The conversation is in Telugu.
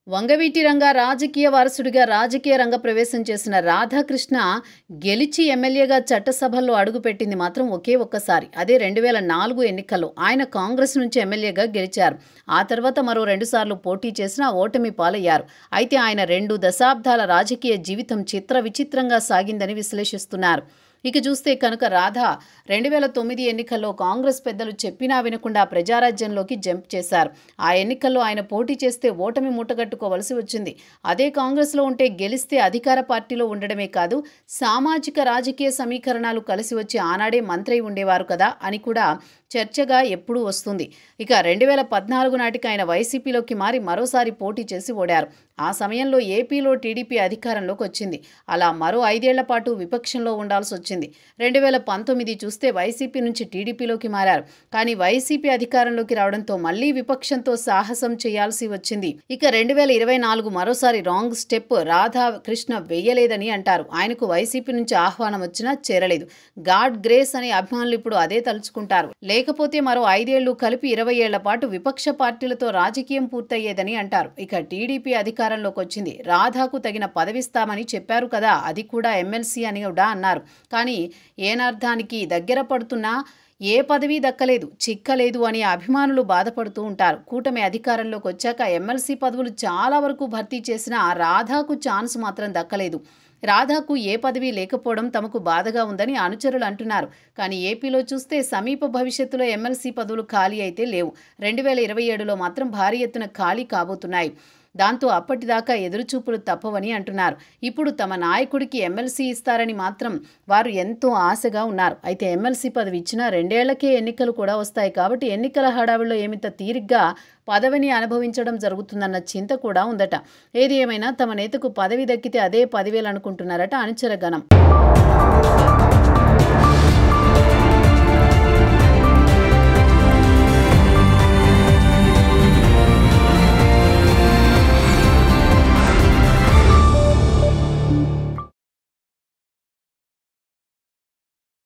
వంగవీటి రంగా రాజకీయ వారసుడిగా రాజకీయ రంగ ప్రవేశం చేసిన రాధాకృష్ణ గెలిచి ఎమ్మెల్యేగా చట్టసభల్లో అడుగుపెట్టింది మాత్రం ఒకే ఒక్కసారి. అదే 2004 ఎన్నికల్లో ఆయన కాంగ్రెస్ నుంచి ఎమ్మెల్యేగా గెలిచారు. ఆ తర్వాత మరో 2 సార్లు పోటీ చేసినా ఓటమి పాలయ్యారు. అయితే ఆయన 2 దశాబ్దాల రాజకీయ జీవితం చిత్ర విచిత్రంగా సాగిందని విశ్లేషిస్తున్నారు. ఇక చూస్తే కనుక రాధ 2009 ఎన్నికల్లో కాంగ్రెస్ పెద్దలు చెప్పినా వినకుండా ప్రజారాజ్యంలోకి జంప్ చేశారు. ఆ ఎన్నికల్లో ఆయన పోటీ చేస్తే ఓటమి మూటగట్టుకోవలసి వచ్చింది. అదే కాంగ్రెస్లో ఉంటే గెలిస్తే అధికార పార్టీలో ఉండడమే కాదు, సామాజిక రాజకీయ సమీకరణాలు కలిసి వచ్చి ఆనాడే మంత్రి ఉండేవారు కదా అని కూడా చర్చగా ఎప్పుడూ వస్తుంది. ఇక 2014 నాటికి ఆయన వైసీపీలోకి మారి మరోసారి పోటీ చేసి ఓడారు. ఆ సమయంలో ఏపీలో టీడీపీ అధికారంలోకి వచ్చింది. అలా మరో 5 ఏళ్ల పాటు విపక్షంలో ఉండాల్సి వచ్చింది. 2019 చూస్తే వైసీపీ నుంచి టీడీపీలోకి మారారు. కానీ వైసీపీ అధికారంలోకి రావడంతో మళ్లీ విపక్షంతో సాహసం చేయాల్సి వచ్చింది. ఇక 2024 మరోసారి రాంగ్ స్టెప్ రాధాకృష్ణ వేయలేదని అంటారు. ఆయనకు వైసీపీ నుంచి ఆహ్వానం వచ్చినా చేరలేదు. గాడ్ గ్రేస్ అని అభిమానులు ఇప్పుడు అదే తలుచుకుంటారు. లేకపోతే మరో 5 ఏళ్లు కలిపి 20 ఏళ్ల పాటు విపక్ష పార్టీలతో రాజకీయం పూర్తయ్యేదని అంటారు. ఇక టీడీపీ అధికారంలోకి వచ్చింది. రాధాకు తగిన పదవిస్తామని చెప్పారు కదా, అది కూడా ఎమ్మెల్సీ అని కూడా అన్నారు. కానీ ఏనర్థానికి దగ్గర పడుతున్నా ఏ పదవి దక్కలేదు, చిక్కలేదు అని అభిమానులు బాధపడుతూ ఉంటారు. కూటమి అధికారంలోకి వచ్చాక ఎమ్మెల్సీ పదవులు చాలా వరకు భర్తీ చేసినా రాధాకు ఛాన్స్ మాత్రం దక్కలేదు. రాధాకు ఏ పదవి లేకపోవడం తమకు బాధగా ఉందని అనుచరులు అంటున్నారు. కానీ ఏపీలో చూస్తే సమీప భవిష్యత్తులో ఎమ్మెల్సీ పదవులు ఖాళీ అయితే లేవు. 2027లో మాత్రం భారీ ఎత్తున ఖాళీ కాబోతున్నాయి. దాంతో అప్పటిదాకా ఎదురుచూపులు తప్పవని అంటున్నారు. ఇప్పుడు తమ నాయకుడికి ఎమ్మెల్సీ ఇస్తారని మాత్రం వారు ఎంతో ఆశగా ఉన్నారు. అయితే ఎమ్మెల్సీ పదవి ఇచ్చినా 2 ఏళ్లకే ఎన్నికలు కూడా వస్తాయి కాబట్టి ఎన్నికల హడావిడిలో ఏమింత తీరిగ్గా పదవిని అనుభవించడం జరుగుతుందన్న చింత కూడా ఉందట. ఏది ఏమైనా తమ నేతకు పదవి దక్కితే అదే 10,000 అనుకుంటున్నారట అనుచర గణం.